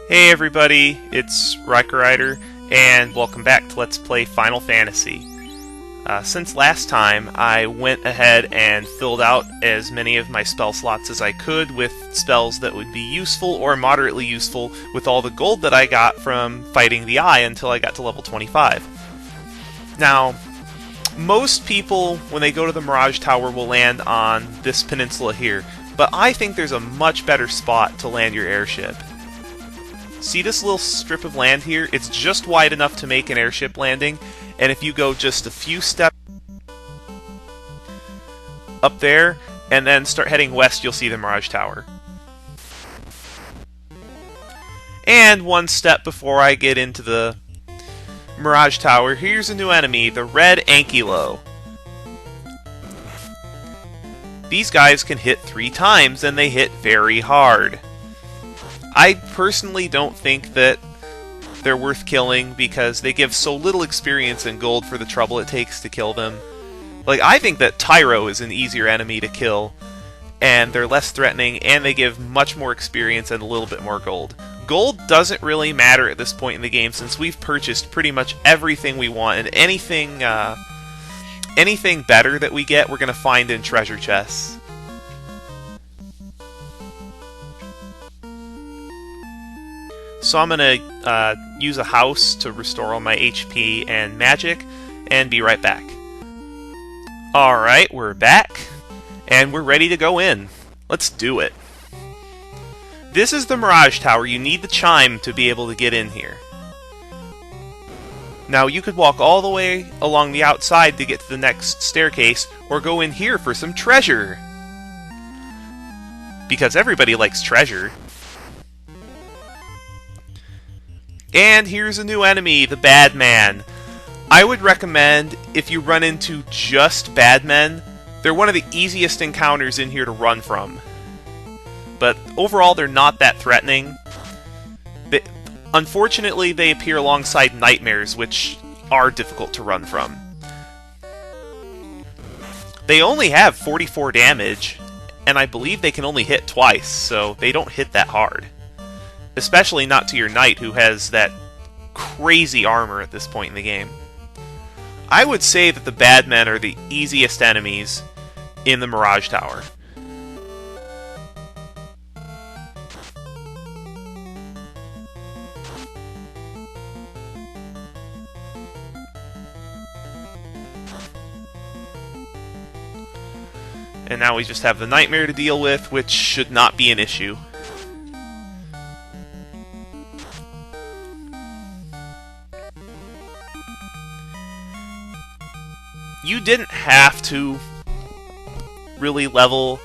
Hey everybody, it's RaikouRider, and welcome back to Let's Play Final Fantasy. Since last time, I went ahead and filled out as many of my spell slots as I could with spells that would be useful or moderately useful with all the gold that I got from fighting the Eye until I got to level 25. Now, most people, when they go to the Mirage Tower, will land on this peninsula here, but I think there's a much better spot to land your airship. See this little strip of land here? It's just wide enough to make an airship landing, and if you go just a few steps up there, and then start heading west, you'll see the Mirage Tower. And one step before I get into the Mirage Tower, here's a new enemy, the Red Ankylo. These guys can hit 3 times, and they hit very hard. I personally don't think that they're worth killing because they give so little experience and gold for the trouble it takes to kill them. Like, I think that Tyro is an easier enemy to kill, and they're less threatening, and they give much more experience and a little bit more gold. Gold doesn't really matter at this point in the game since we've purchased pretty much everything we want, and anything better that we get, we're going to find in treasure chests. So I'm going to use a house to restore all my HP and magic, and be right back. Alright, we're back, and we're ready to go in. Let's do it. This is the Mirage Tower. You need the chime to be able to get in here. Now, you could walk all the way along the outside to get to the next staircase, or go in here for some treasure. Because everybody likes treasure. And here's a new enemy, the Bad Man. I would recommend, if you run into just bad men, they're one of the easiest encounters in here to run from. But overall, they're not that threatening. Unfortunately, they appear alongside nightmares, which are difficult to run from. They only have 44 damage, and I believe they can only hit twice, so they don't hit that hard. Especially not to your knight, who has that crazy armor at this point in the game. I would say that the bad men are the easiest enemies in the Mirage Tower. And now we just have the nightmare to deal with, which should not be an issue. You didn't have to really level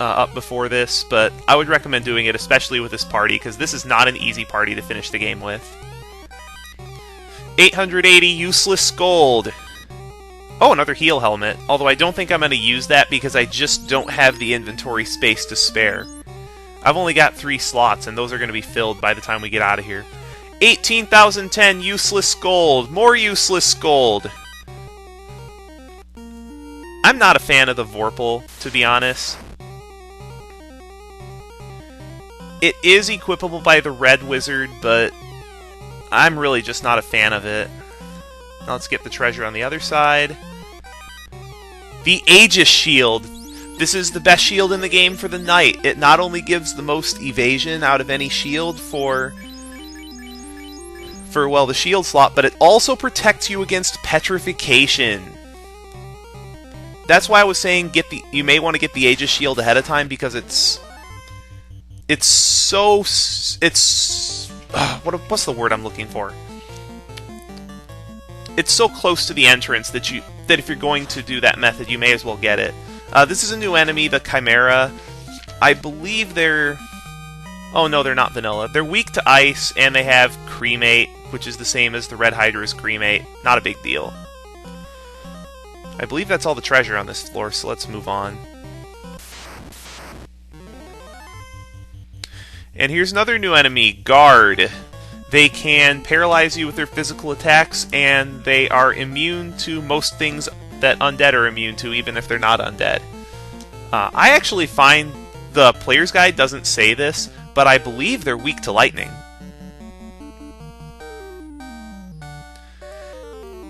up before this, but I would recommend doing it, especially with this party, because this is not an easy party to finish the game with. 880 useless gold! Oh, another heal helmet, although I don't think I'm going to use that because I just don't have the inventory space to spare. I've only got 3 slots, and those are going to be filled by the time we get out of here. 18,010 useless gold! More useless gold! I'm not a fan of the Vorpal, to be honest. It is equipable by the Red Wizard, but I'm really just not a fan of it. Now let's get the treasure on the other side. The Aegis shield. This is the best shield in the game for the knight. It not only gives the most evasion out of any shield for the shield slot, but it also protects you against petrification. That's why I was saying you may want to get the Aegis shield ahead of time, because what's the word I'm looking for? It's so close to the entrance that if you're going to do that method, you may as well get it. This is a new enemy, the Chimera. I believe they're... Oh no, they're not vanilla. They're weak to ice, and they have cremate, which is the same as the Red Hydra's cremate. Not a big deal. I believe that's all the treasure on this floor, so let's move on. And here's another new enemy, Guard. They can paralyze you with their physical attacks, and they are immune to most things that Undead are immune to, even if they're not Undead. I actually find The player's guide doesn't say this, but I believe they're weak to lightning.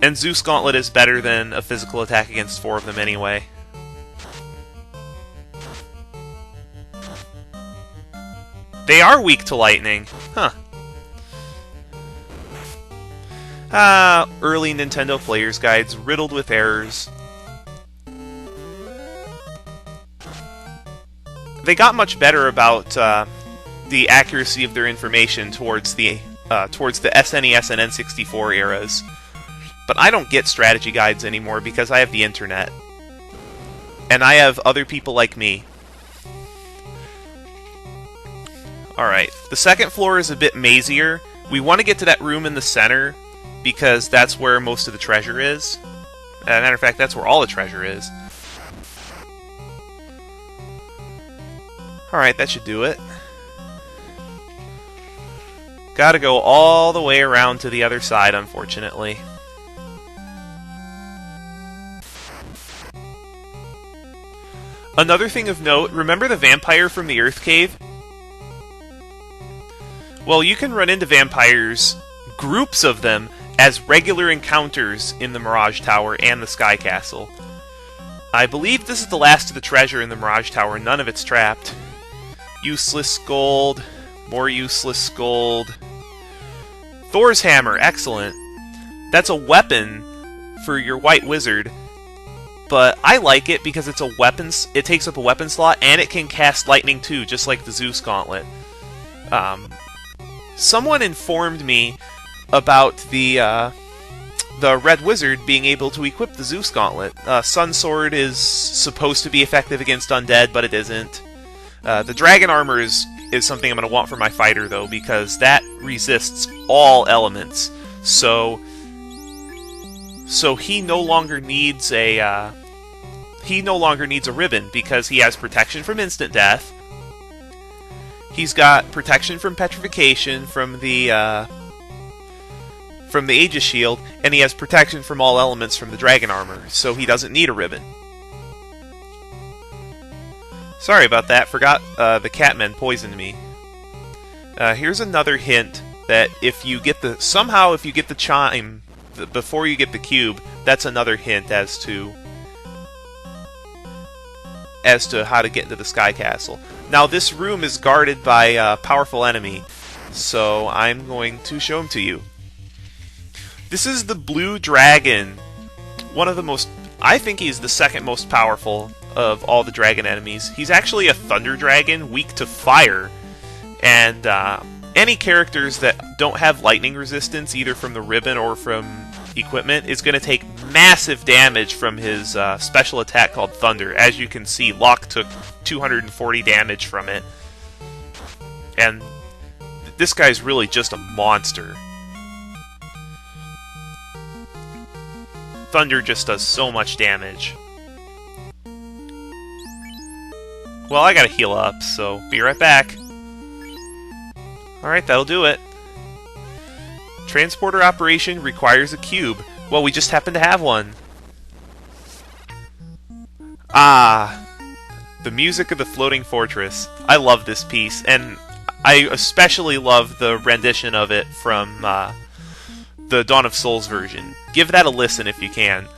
And Zeus Gauntlet is better than a physical attack against 4 of them anyway. They are weak to lightning. Huh. Early Nintendo player's guides riddled with errors. They got much better about the accuracy of their information towards the SNES and N64 eras. But I don't get strategy guides anymore because I have the internet. And I have other people like me. Alright, the second floor is a bit mazier. We want to get to that room in the center because that's where most of the treasure is. As a matter of fact, that's where all the treasure is. Alright, that should do it. Gotta go all the way around to the other side, unfortunately. Another thing of note, remember the vampire from the Earth Cave? Well, you can run into vampires, groups of them, as regular encounters in the Mirage Tower and the Sky Castle. I believe this is the last of the treasure in the Mirage Tower, none of it's trapped. Useless gold, more useless gold. Thor's hammer, excellent. That's a weapon for your white wizard. But I like it because it's a weapons. It takes up a weapon slot, and it can cast lightning too, just like the Zeus Gauntlet. Someone informed me about the Red Wizard being able to equip the Zeus Gauntlet. Sun Sword is supposed to be effective against Undead, but it isn't. The Dragon Armor is something I'm going to want for my fighter, though, because that resists all elements. So he no longer needs a ribbon because he has protection from instant death. He's got protection from petrification from the Aegis shield, and he has protection from all elements from the dragon armor, so he doesn't need a ribbon. Sorry about that, forgot the catmen poisoned me. Here's another hint that if you get the chime before you get the cube, that's another hint as to how to get into the Sky Castle. Now this room is guarded by a powerful enemy, so I'm going to show him to you. This is the blue dragon. One of the most... I think he's the second most powerful of all the dragon enemies. He's actually a thunder dragon, weak to fire. And any characters that don't have lightning resistance, either from the ribbon or from equipment, is going to take massive damage from his special attack called Thunder. As you can see, Locke took 240 damage from it. And this guy's really just a monster. Thunder just does so much damage. Well, I gotta heal up, so be right back. Alright, that'll do it. Transporter operation requires a cube. Well, we just happen to have one. Ah, the music of the floating fortress. I love this piece, and I especially love the rendition of it from the Dawn of Souls version. Give that a listen if you can.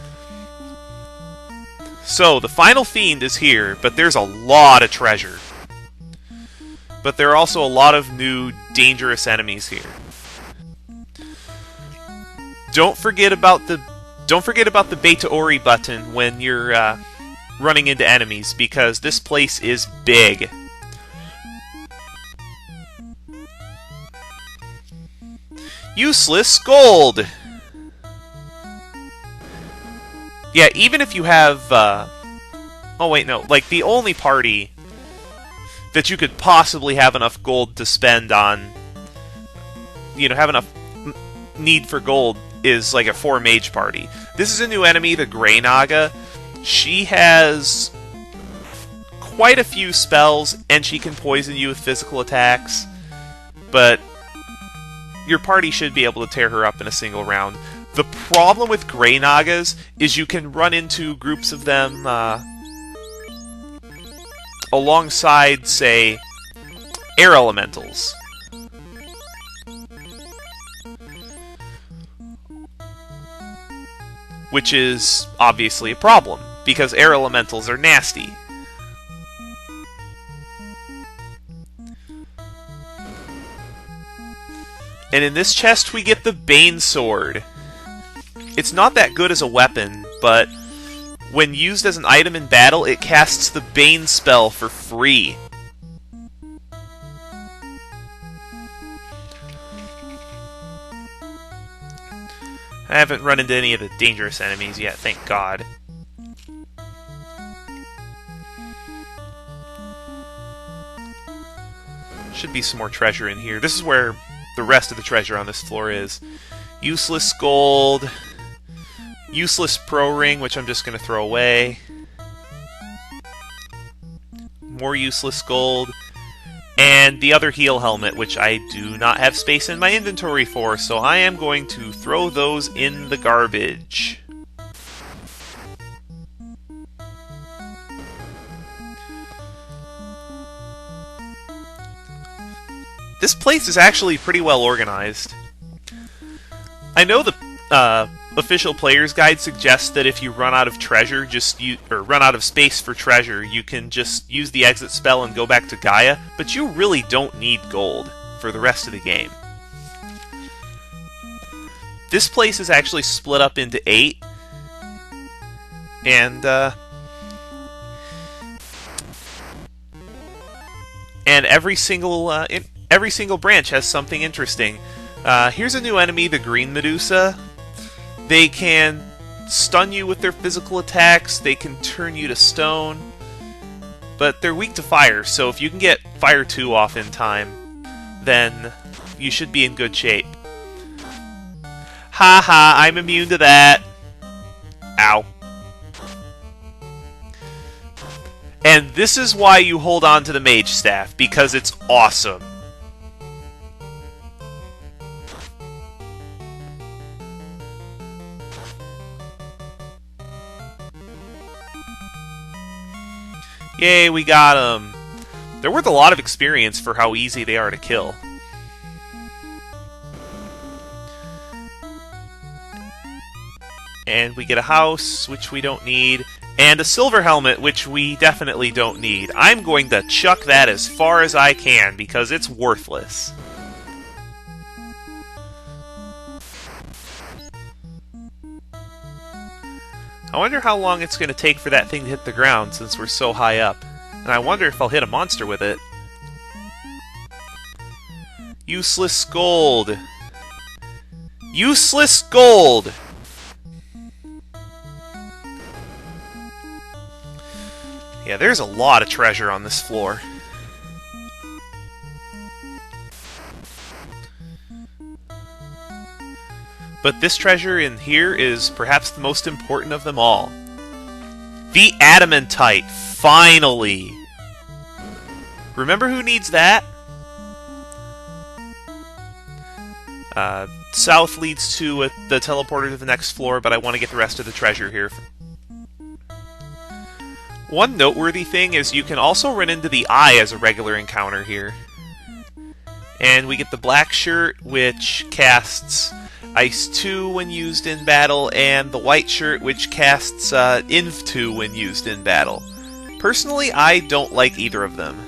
So, the final fiend is here, but there's a lot of treasure. But there are also a lot of new, dangerous enemies here. Don't forget about the Beta Ori button when you're running into enemies, because this place is big. Useless gold! Yeah, even if you have... oh wait, no. Like, the only party that you could possibly have enough gold to spend on... You know, have enough need for gold is like a 4-mage party. This is a new enemy, the Grey Naga. She has quite a few spells, and she can poison you with physical attacks. But your party should be able to tear her up in a single round. The problem with Grey Nagas is you can run into groups of them a alongside, say, air elementals. Which is obviously a problem, because air elementals are nasty. And in this chest we get the Bane Sword. It's not that good as a weapon, but when used as an item in battle, it casts the Bane spell for free. I haven't run into any of the dangerous enemies yet, thank God. Should be some more treasure in here. This is where the rest of the treasure on this floor is. Useless gold. Useless pro ring, which I'm just going to throw away. More useless gold. And the other heal helmet, which I do not have space in my inventory for, so I am going to throw those in the garbage. This place is actually pretty well organized. I know the official player's guide suggests that if you run out of treasure, or run out of space for treasure, you can just use the exit spell and go back to Gaia, but you really don't need gold for the rest of the game. This place is actually split up into 8, and every single branch has something interesting. Here's a new enemy, the Green Medusa. They can stun you with their physical attacks, they can turn you to stone, but they're weak to fire, so if you can get Fire 2 off in time, then you should be in good shape. Haha, I'm immune to that. Ow. And this is why you hold on to the Mage Staff, because it's awesome. Yay, we got them. They're worth a lot of experience for how easy they are to kill. And we get a house, which we don't need, and a silver helmet, which we definitely don't need. I'm going to chuck that as far as I can, because it's worthless. I wonder how long it's going to take for that thing to hit the ground, since we're so high up. And I wonder if I'll hit a monster with it. Useless gold. Useless gold! Yeah, there's a lot of treasure on this floor. But this treasure in here is perhaps the most important of them all. The Adamantite, finally! Remember who needs that? South leads to the teleporter to the next floor, but I want to get the rest of the treasure here. One noteworthy thing is you can also run into the Eye as a regular encounter here. And we get the black shirt, which casts Ice 2 when used in battle, and the white shirt, which casts Inv 2 when used in battle. Personally, I don't like either of them.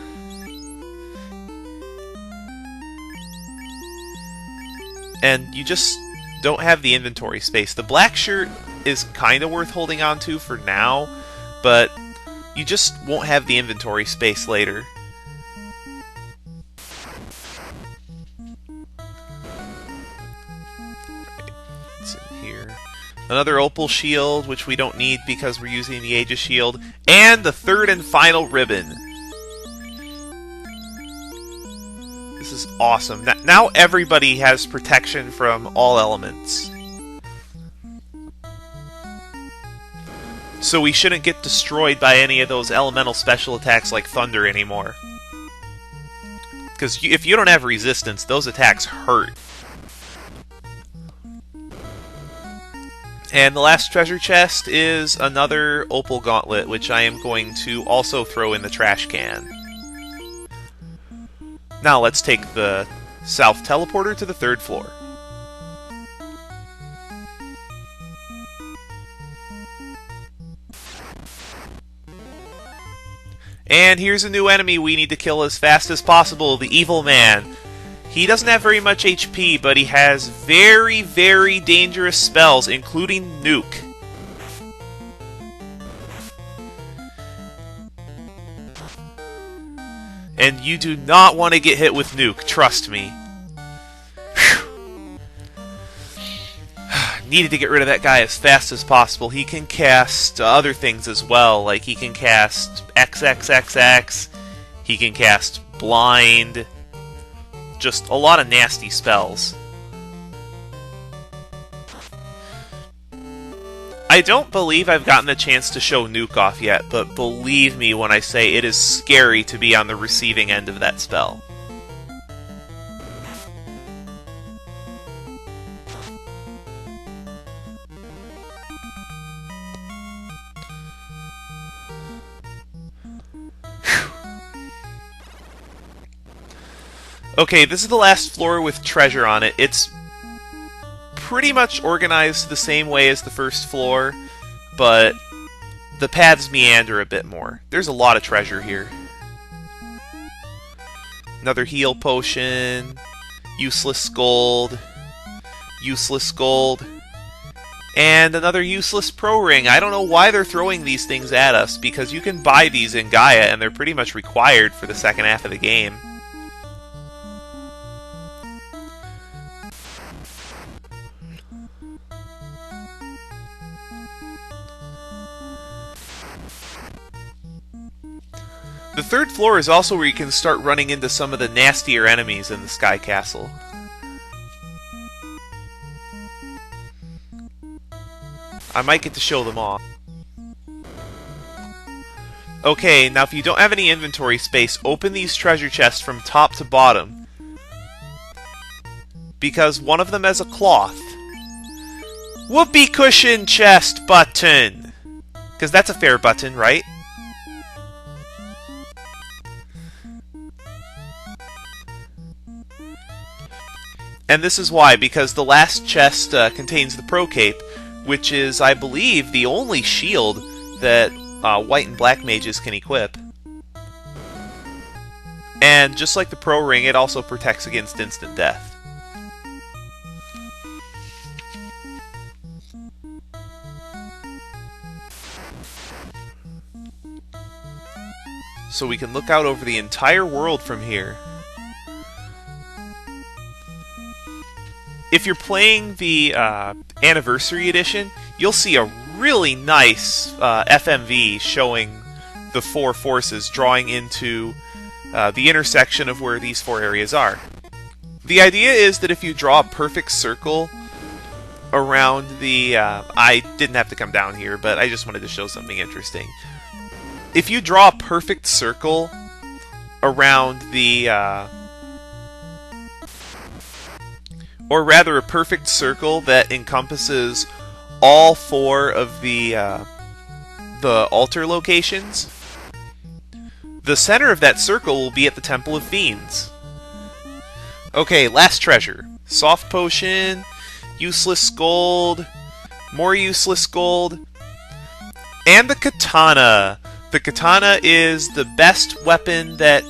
And you just don't have the inventory space. The black shirt is kind of worth holding on to for now, but you just won't have the inventory space later. What's in here? Another opal shield, which we don't need because we're using the Aegis shield, and the third and final ribbon. This is awesome. Now everybody has protection from all elements. So we shouldn't get destroyed by any of those elemental special attacks like thunder anymore. Because if you don't have resistance, those attacks hurt. And the last treasure chest is another opal gauntlet, which I am going to also throw in the trash can. Now let's take the south teleporter to the 3rd floor. And here's a new enemy we need to kill as fast as possible, the Evil Man. He doesn't have very much HP, but he has very, very dangerous spells, including Nuke. And you do not want to get hit with Nuke, trust me. Needed to get rid of that guy as fast as possible. He can cast other things as well, like he can cast XXXX, he can cast Blind, just a lot of nasty spells. I don't believe I've gotten the chance to show Nuke off yet, but believe me when I say it is scary to be on the receiving end of that spell. Okay, this is the last floor with treasure on it. It's pretty much organized the same way as the first floor, but the paths meander a bit more. There's a lot of treasure here. Another heal potion, useless gold, and another useless pro ring. I don't know why they're throwing these things at us, because you can buy these in Gaia and they're pretty much required for the second half of the game. The 3rd floor is also where you can start running into some of the nastier enemies in the Sky Castle. I might get to show them off. Okay, now if you don't have any inventory space, open these treasure chests from top to bottom. Because one of them has a cloth. Whoopee cushion chest button! Because that's a fair button, right? And this is why, because the last chest contains the Pro Cape, which is, I believe, the only shield that white and black mages can equip. And just like the Pro Ring, it also protects against instant death. So we can look out over the entire world from here. If you're playing the Anniversary Edition, you'll see a really nice FMV showing the 4 forces drawing into the intersection of where these 4 areas are. The idea is that if you draw a perfect circle around the... I didn't have to come down here, but I just wanted to show something interesting. If you draw a perfect circle around the... or rather a perfect circle that encompasses all 4 of the altar locations, the center of that circle will be at the Temple of Fiends. Okay, last treasure. Soft potion, useless gold, more useless gold, and the katana. The katana is the best weapon that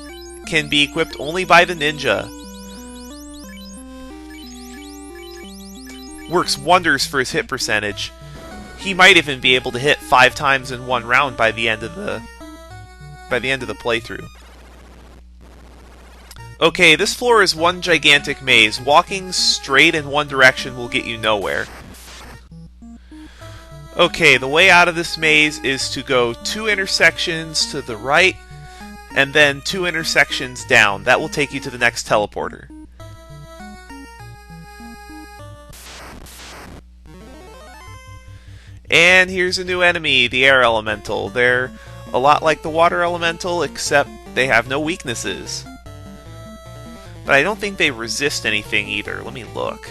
can be equipped only by the ninja. Works wonders for his hit percentage. He might even be able to hit 5 times in one round by the end of the playthrough. Okay, this floor is one gigantic maze. Walking straight in one direction will get you nowhere. Okay, the way out of this maze is to go 2 intersections to the right, and then 2 intersections down. That will take you to the next teleporter. And here's a new enemy, the Air Elemental. They're a lot like the Water Elemental, except they have no weaknesses. But I don't think they resist anything either. Let me look.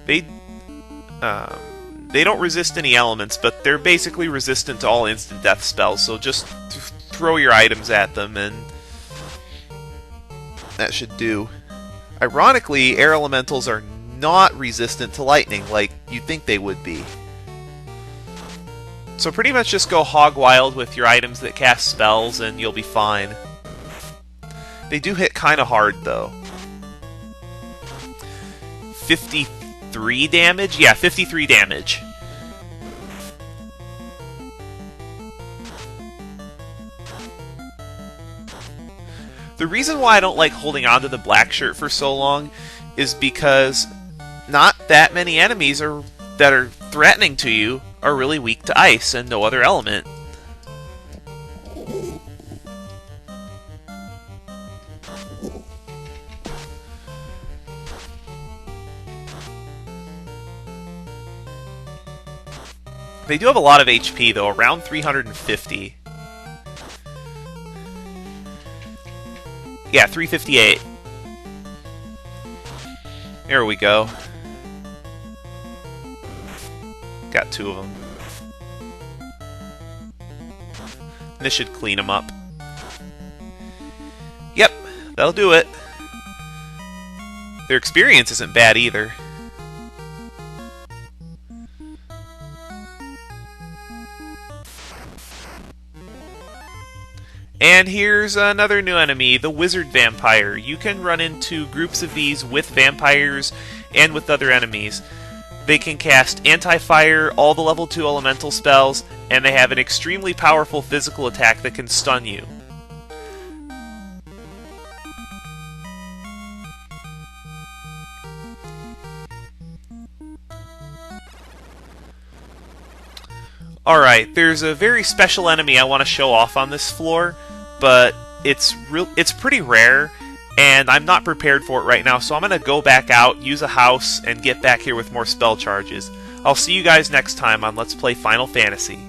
They they don't resist any elements, but they're basically resistant to all instant death spells, so just throw your items at them and that should do. Ironically, air elementals are not resistant to lightning like you'd think they would be. So pretty much just go hog wild with your items that cast spells and you'll be fine. They do hit kinda hard though. 53 damage? Yeah, 53 damage. The reason why I don't like holding on to the black shirt for so long is because not that many enemies that are threatening to you are really weak to ice and no other element. They do have a lot of HP though, around 350. Yeah, 358. There we go. Got two of them. This should clean them up. Yep, that'll do it. Their experience isn't bad either. And here's another new enemy, the Wizard Vampire. You can run into groups of these with vampires and with other enemies. They can cast anti-fire, all the level 2 elemental spells, and they have an extremely powerful physical attack that can stun you. Alright, there's a very special enemy I want to show off on this floor, but it's pretty rare, and I'm not prepared for it right now, so I'm going to go back out, use a house, and get back here with more spell charges. I'll see you guys next time on Let's Play Final Fantasy.